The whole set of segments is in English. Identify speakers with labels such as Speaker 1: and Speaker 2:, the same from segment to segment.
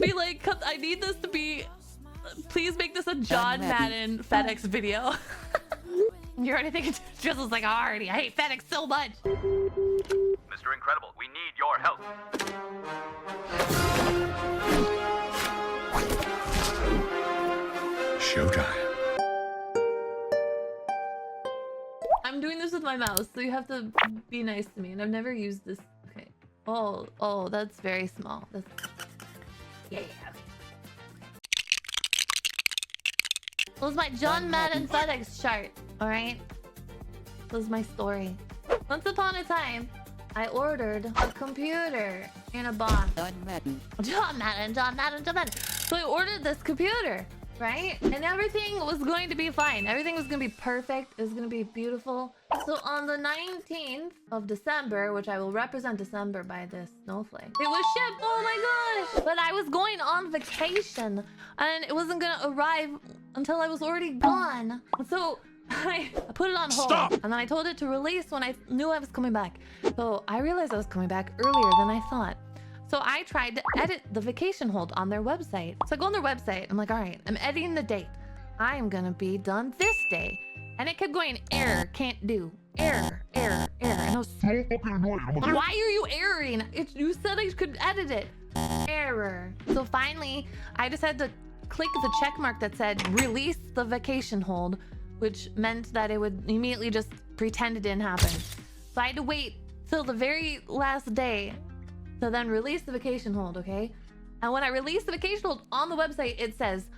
Speaker 1: be like, I need this to be, please make this a John Madden FedEx video. You're already thinking, Drizzle's like, I hate FedEx so much.
Speaker 2: Mr. Incredible, we need your help.
Speaker 3: Showtime.
Speaker 1: I'm doing this with my mouse, so you have to be nice to me. And I've never used this. Okay. Oh, that's very small. That's... Yeah. It was my John Madden FedEx chart. Alright? This was my story. Once upon a time, I ordered a computer in a box. John Madden. So I ordered this computer, right? And everything was going to be fine. Everything was going to be perfect. It was going to be beautiful. So on the 19th of December, which I will represent December by this snowflake, it was shipped. Oh my gosh. But I was going on vacation and it wasn't going to arrive until I was already gone. So I put it on hold. Stop! And then I told it to release when I knew I was coming back. So I realized I was coming back earlier than I thought. So I tried to edit the vacation hold on their website. So I go on their website. I'm like, all right, I'm editing the date. I am going to be done this day. And it kept going, error, can't do. Error. And I was so fucking annoyed. Why are you erroring? You said I could edit it. Error. So finally, I just had to click the check mark that said release the vacation hold, which meant that it would immediately just pretend it didn't happen. So I had to wait till the very last day to then release the vacation hold, okay? And when I release the vacation hold on the website, it says,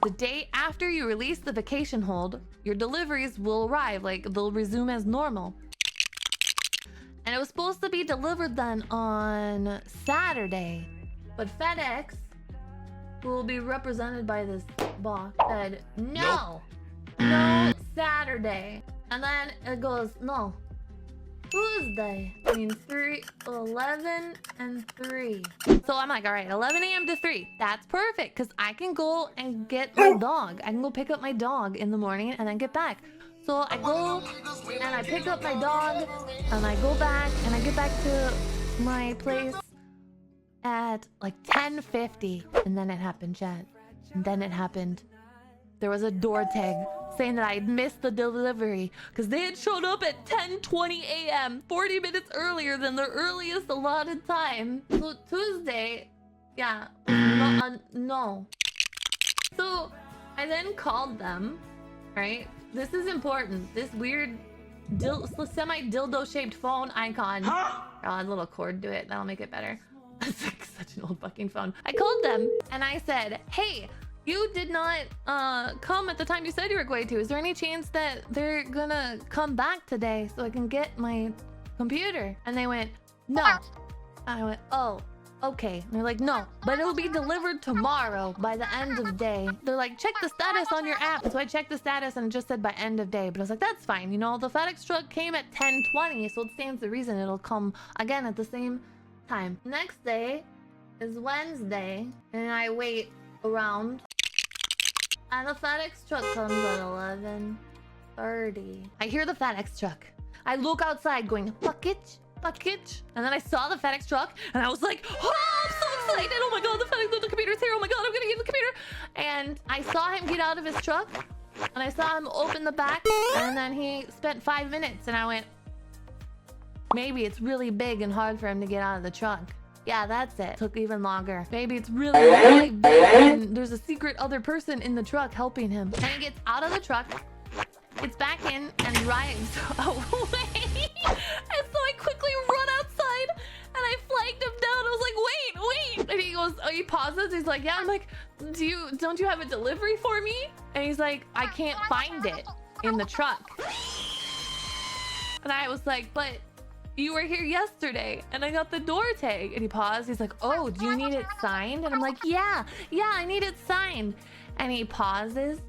Speaker 1: the day after you release the vacation hold, your deliveries will arrive, like they'll resume as normal. And it was supposed to be delivered then on Saturday, but FedEx, who will be represented by this box, said, no Saturday. And then it goes, no, Tuesday. I mean 11 and 3. So I'm like, all right, 11 a.m. to 3. That's perfect, because I can go and get my dog. I can go pick up my dog in the morning and then get back. So I go and I pick up my dog and I go back and I get back to my place at like 10:50. And then it happened, chat. And then it happened. There was a door tag saying that I had missed the delivery because they had showed up at 10:20 a.m. 40 minutes earlier than their earliest allotted time. So Tuesday, yeah, no. So I then called them, right? This is important. This weird semi-dildo shaped phone icon. Huh? I'll add a little cord to it. That'll make it better. It's like such an old fucking phone. I called them and I said, hey, you did not come at the time you said you were going to. Is there any chance that they're gonna come back today so I can get my computer? And they went, no. I went, oh, okay. And they're like, no, but it'll be delivered tomorrow by the end of day. They're like, check the status on your app. So I checked the status and it just said by end of day. But I was like, that's fine. You know, the FedEx truck came at 10:20, so it stands to reason it'll come again at the same time. Next day is Wednesday, and I wait around. And the FedEx truck comes at 11:30. I hear the FedEx truck. I look outside going, package. And then I saw the FedEx truck and I was like, oh, I'm so excited. Oh my God, the computer's here. Oh my God, I'm gonna get the computer. And I saw him get out of his truck and I saw him open the back and then he spent 5 minutes and I went, maybe it's really big and hard for him to get out of the truck. Yeah, that's it. Took even longer. Maybe it's really big and there's a secret other person in the truck helping him. And he gets out of the truck, gets back in, and drives away. And so I quickly run outside and I flagged him down. I was like, wait. And he goes, oh, he pauses. He's like, yeah. I'm like, don't you have a delivery for me? And he's like, I can't find it in the truck. And I was like, but you were here yesterday and I got the door tag. And he paused. He's like, oh, do you need it signed? And I'm like, yeah, I need it signed. And he pauses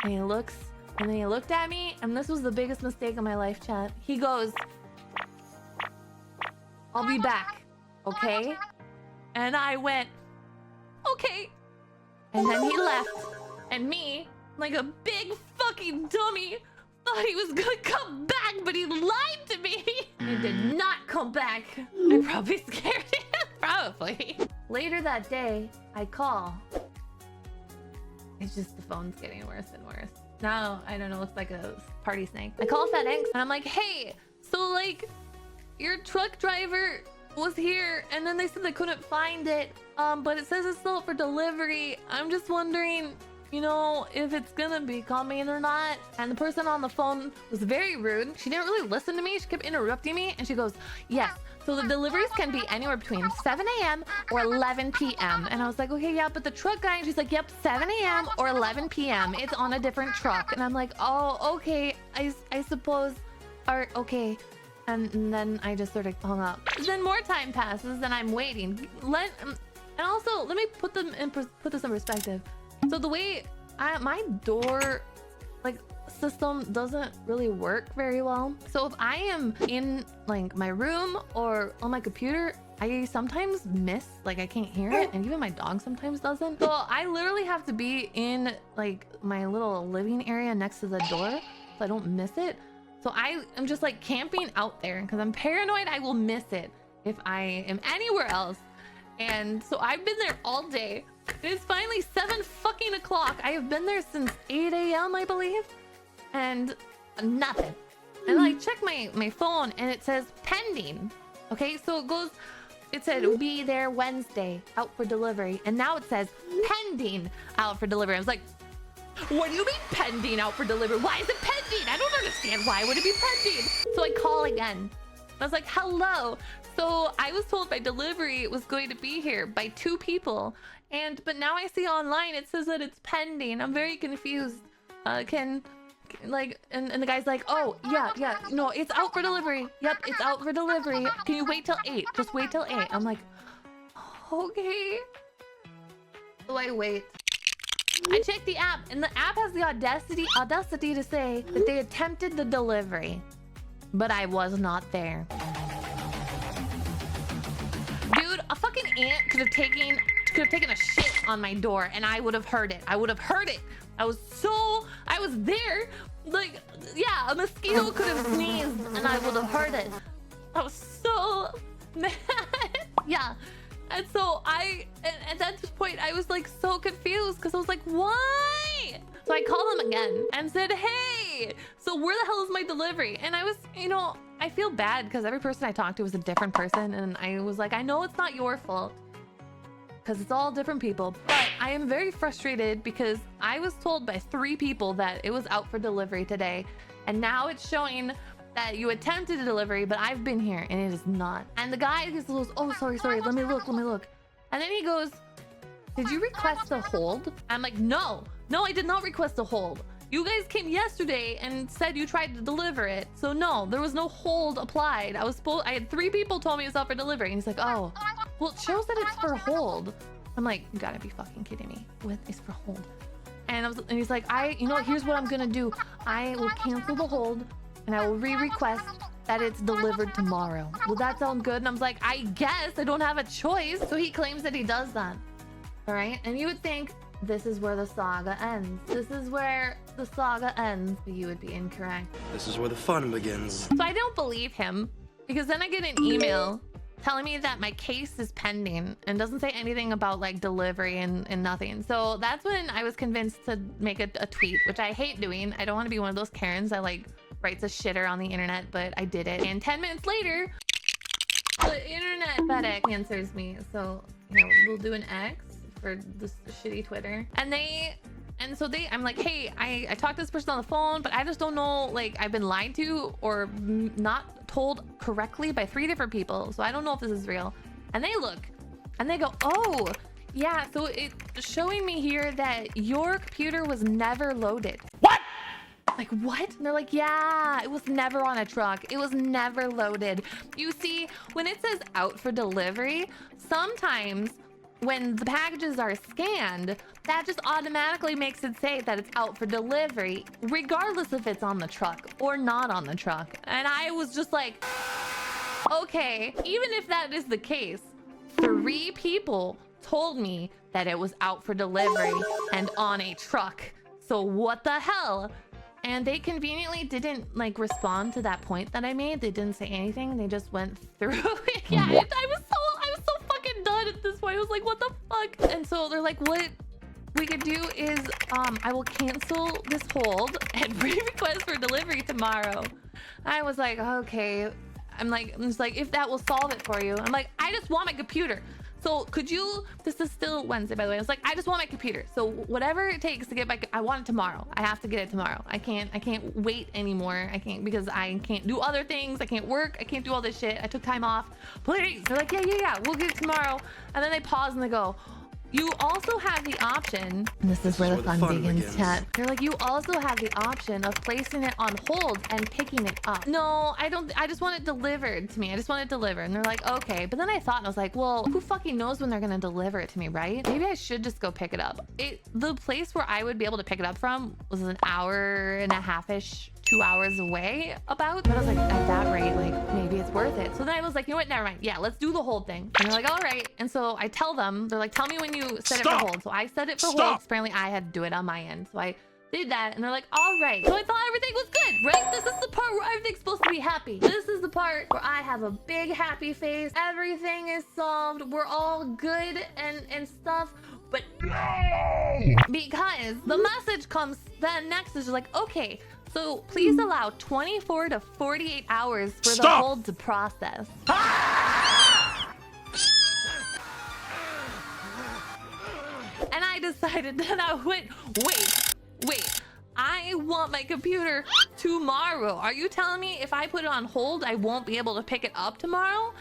Speaker 1: and he looks, and then he looked at me, and this was the biggest mistake of my life, chat. He goes, I'll be back, okay? And I went, okay. And then he left, and me, like a big fucking dummy, thought he was gonna come back, but he lied to me. He did not come back. I probably scared him. Probably. Later that day, I call. It's just the phone's getting worse and worse. Now, I don't know, looks like a party snake. I call FedEx and I'm like, hey, so like your truck driver was here and then they said they couldn't find it, but it says it's still up for delivery. I'm just wondering, you know, if it's gonna be coming or not. And the person on the phone was very rude. She didn't really listen to me. She kept interrupting me and she goes, yes, so the deliveries can be anywhere between 7 a.m. or 11 p.m. And I was like, okay, yeah, but the truck guy, and she's like, yep, 7 a.m. or 11 p.m. It's on a different truck. And I'm like, oh, okay, I suppose, okay. And then I just sort of hung up. Then more time passes and I'm waiting. And also, let me put this in perspective. So the way my door like system doesn't really work very well. So if I am in like my room or on my computer, I sometimes miss, like I can't hear it, and even my dog sometimes doesn't. So I literally have to be in like my little living area next to the door so I don't miss it. So I am just like camping out there because I'm paranoid I will miss it if I am anywhere else. And so I've been there all day. It's finally 7 fucking o'clock. I have been there since 8 a.m. I believe, and nothing. And I check my phone and it says pending. Okay, so it said be there Wednesday, out for delivery, and now it says pending, out for delivery. I was like, what do you mean pending, out for delivery? Why is it pending? I don't understand. Why would it be pending? So I call again. I was like, hello. So I was told by delivery it was going to be here by 2 people. But now I see online it says that it's pending. I'm very confused. And the guy's like, oh, yeah, no, it's out for delivery. Yep, it's out for delivery. Can you wait till 8? Just wait till 8. I'm like, okay. So I wait. I checked the app, and the app has the audacity to say that they attempted the delivery, but I was not there. Dude, a fucking ant could have taken a shit on my door, and I would have heard it. I would have heard it. I was there. Like, yeah, a mosquito could have sneezed, and I would have heard it. I was so mad. Yeah. And so at that point, I was like so confused because I was like, why? So I called them again and said, hey, so where the hell is my delivery? And I was, you know, I feel bad because every person I talked to was a different person. And I was like, I know it's not your fault because it's all different people. But I am very frustrated because I was told by 3 people that it was out for delivery today. And now it's showing that you attempted a delivery, but I've been here and it is not. And the guy goes, oh, sorry, let me look. And then he goes, did you request a hold? I'm like, no, I did not request a hold. You guys came yesterday and said you tried to deliver it. So no, there was no hold applied. I had 3 people told me it was out for delivery. And he's like, oh, well, it shows that it's for hold. I'm like, you gotta be fucking kidding me. What is for hold? And he's like, you know what, here's what I'm gonna do. I will cancel the hold and I will re-request that it's delivered tomorrow. Will that sound good? And I'm like, I guess I don't have a choice. So he claims that he does that. All right. And you would think this is where the saga ends. This is where the saga ends. But you would be incorrect.
Speaker 3: This is where the fun begins.
Speaker 1: So I don't believe him because then I get an email telling me that my case is pending and doesn't say anything about like delivery and nothing. So that's when I was convinced to make a tweet, which I hate doing. I don't want to be one of those Karens that like writes a shitter on the internet, but I did it. And 10 minutes later, the internet FedEx answers me. So you know, we'll do an X for this shitty Twitter. I'm like, hey, I talked to this person on the phone, but I just don't know, like I've been lied to or not told correctly by 3 different people. So I don't know if this is real. And they look and they go, oh, yeah, so it's showing me here that your computer was never loaded.
Speaker 2: What?
Speaker 1: Like, what? And they're like, yeah, it was never on a truck. It was never loaded. You see, when it says out for delivery, sometimes when the packages are scanned, that just automatically makes it say that it's out for delivery, regardless if it's on the truck or not on the truck. And I was just like, okay, even if that is the case, 3 people told me that it was out for delivery and on a truck. So what the hell? And they conveniently didn't like respond to that point that I made. They didn't say anything. They just went through it. Yeah, I was so fucking done at this point. I was like, what the fuck? And so they're like, what we could do is I will cancel this hold and re-request for delivery tomorrow. I was like, okay. I'm just like, if that will solve it for you. I'm like, I just want my computer. So could you, this is still Wednesday, by the way. I was like, I just want my computer. So whatever it takes to get my, I want it tomorrow. I have to get it tomorrow. I can't wait anymore. I can't, because I can't do other things. I can't work. I can't do all this shit. I took time off. Please. They're like, yeah, we'll get it tomorrow. And then they pause and they go, you also have the option, and this is where the fun begins, chat. They're like, you also have the option of placing it on hold and picking it up. No, I don't. I just want it delivered to me. I just want it delivered. And they're like, okay. But then I thought, and I was like, well, who fucking knows when they're gonna deliver it to me, right? Maybe I should just go pick it up. The place where I would be able to pick it up from was an hour and a half-ish, 2 hours away about. But I was like, at that rate, like, maybe it's worth it. So then I was like, you know what? Never mind. Yeah, let's do the whole thing. And they're like, all right. And so I tell them, they're like, tell me when you set it for hold. So I set it for hold. Apparently I had to do it on my end. So I did that and they're like, all right. So I thought everything was good, right? This is the part where everything's supposed to be happy. This is the part where I have a big happy face. Everything is solved. We're all good and stuff. But no! Because the message comes then next is like, okay, so please allow 24 to 48 hours for the hold to process. And I decided that I would wait. I want my computer tomorrow. Are you telling me if I put it on hold, I won't be able to pick it up tomorrow?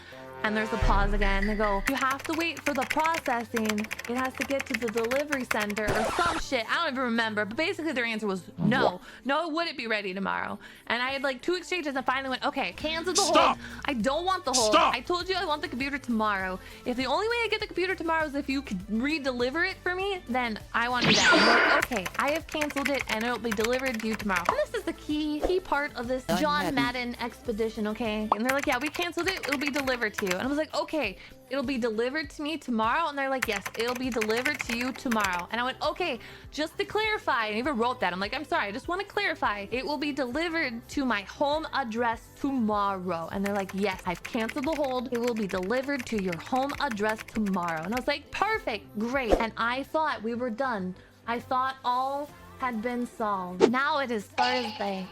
Speaker 1: And there's a pause again. They go, you have to wait for the processing. It has to get to the delivery center or some shit. I don't even remember. But basically their answer was no. No, it wouldn't be ready tomorrow. And I had like 2 exchanges and finally went, okay, cancel the hold. I don't want the hold. I told you I want the computer tomorrow. If the only way I get the computer tomorrow is if you could re-deliver it for me, then I want to do that. And they're like, okay, I have canceled it and it'll be delivered to you tomorrow. And this is the key part of this John Madden expedition, okay? And they're like, yeah, we canceled it. It'll be delivered to you. And I was like, okay, it'll be delivered to me tomorrow. And they're like, yes, it'll be delivered to you tomorrow. And I went, okay, just to clarify, I even wrote that. I'm like, I'm sorry, I just want to clarify. It will be delivered to my home address tomorrow. And they're like, yes, I've canceled the hold. It will be delivered to your home address tomorrow. And I was like, perfect, great. And I thought we were done. I thought all had been solved. Now it is Thursday.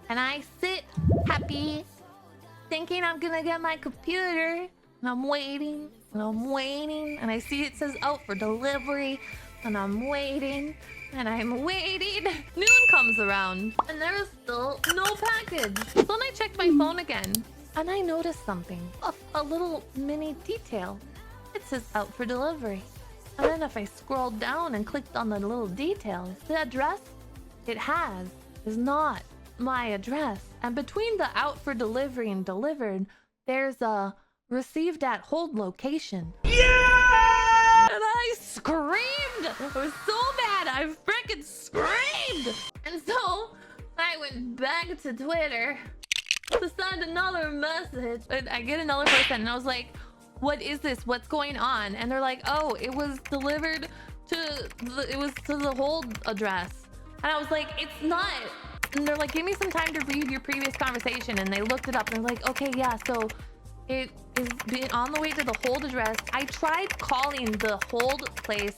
Speaker 1: And I sit happy, thinking I'm gonna get my computer, and I'm waiting, and I see it says out for delivery, and I'm waiting, and I'm waiting. Noon comes around, and there is still no package. So then I checked my phone again, and I noticed something, a little mini detail. It says out for delivery. And then if I scrolled down and clicked on the little details, the address it has is not my address. And between the out for delivery and delivered, there's a received at hold location. Yeah! And I screamed! I was so mad, I freaking screamed! And so I went back to Twitter to send another message. And I get another person and I was like, what is this? What's going on? And they're like, oh, it was delivered to the hold address. And I was like, it's not. And they're like, give me some time to read your previous conversation. And they looked it up and they're like, okay, yeah, so it is being on the way to the hold address. I tried calling the hold place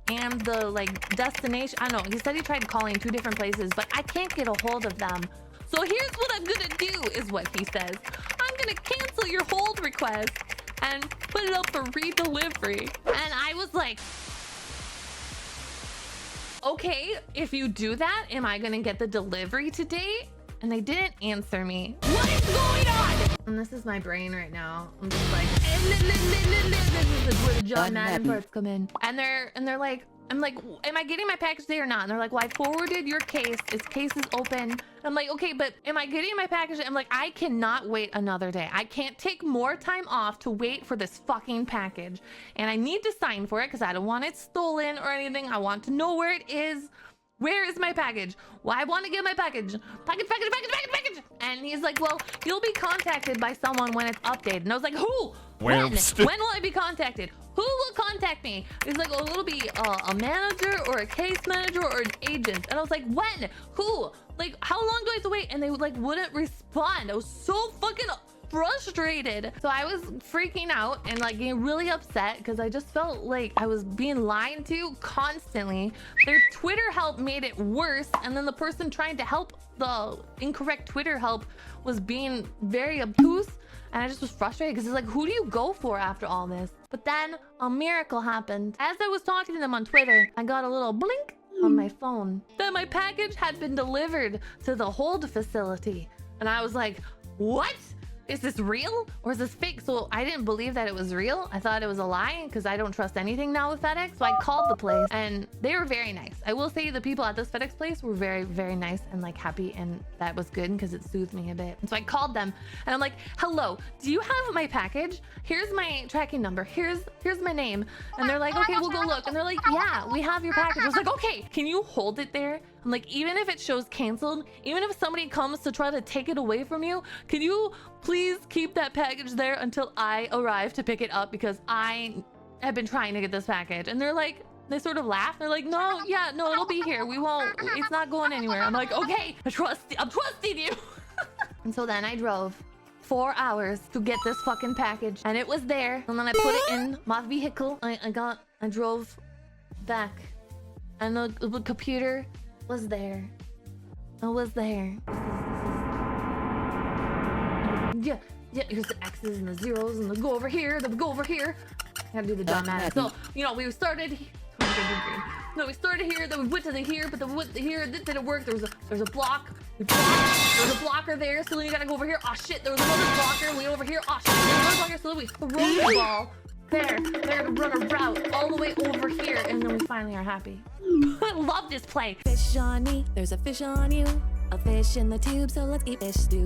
Speaker 1: and the like destination. I don't know. He said he tried calling 2 different places, but I can't get a hold of them. So here's what I'm gonna do is what he says. I'm gonna cancel your hold request and put it up for re-delivery. And I was like, okay, if you do that, am I gonna get the delivery today? And they didn't answer me. What is going on? And this is my brain right now. I'm just like, this is where the John Madden parts come in. And they're like, I'm like, am I getting my package today or not? And they're like, well, I forwarded your case. This case is open. And I'm like, okay, but am I getting my package? I'm like, I cannot wait another day. I can't take more time off to wait for this fucking package. And I need to sign for it because I don't want it stolen or anything. I want to know where it is. Where is my package? Well, I want to get my package. Package. And he's like, well, you'll be contacted by someone when it's updated. And I was like, who? When will I be contacted? Who will contact me? He's like, oh, it'll be a manager or a case manager or an agent. And I was like, when? Who? Like, how long do I have to wait? And they would like wouldn't respond. I was so fucking frustrated. So I was freaking out and like getting really upset because I just felt like I was being lied to constantly. Their Twitter help made it worse, and then the person trying to help the incorrect Twitter help was being very obtuse, and I just was frustrated because it's like, who do you go for after all this? But then a miracle happened. As I was talking to them on Twitter, I got a little blink on my phone that my package had been delivered to the hold facility. And I was like, what? Is this real or is this fake? So I didn't believe that it was real. I thought it was a lie because I don't trust anything now with FedEx. So I called the place and they were very nice. I will say the people at this FedEx place were very, very nice and like happy, and that was good because it soothed me a bit. And so I called them and I'm like, hello, do you have my package? Here's my tracking number. Here's my name. And they're like, okay, we'll go look. And they're like, yeah, we have your package. I was like, okay, can you hold it there? I'm like, even if it shows canceled, even if somebody comes to try to take it away from you, can you please keep that package there until I arrive to pick it up, because I have been trying to get this package. And they're like, they sort of laugh. They're like, no, yeah, no, it'll be here. We won't, it's not going anywhere. I'm like, okay, I'm trusting you. And so then I drove 4 hours to get this fucking package, and it was there. And then I put it in my vehicle. I drove back, and the computer was there. It was there. Yeah, here's the X's and the zeros, and the go over here, then we go over here. I gotta do the John Madden. So, you know, we started. No, we started here, then we went to the here, but then we went to here. This didn't work. There's a block. There's a blocker there, so then you gotta go over here. Oh shit, there was another blocker. We over here. Oh shit, there's another blocker. So then we throw the ball there to run a route all the way over here, and then we finally are happy. I love this play.
Speaker 4: Fish on me, there's a fish on you. A fish in the tube, so let's eat fish stew.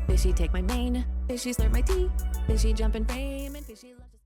Speaker 4: Fishy take my mane, fishy slurp my tea. Fishy jump in frame, and fishy loves to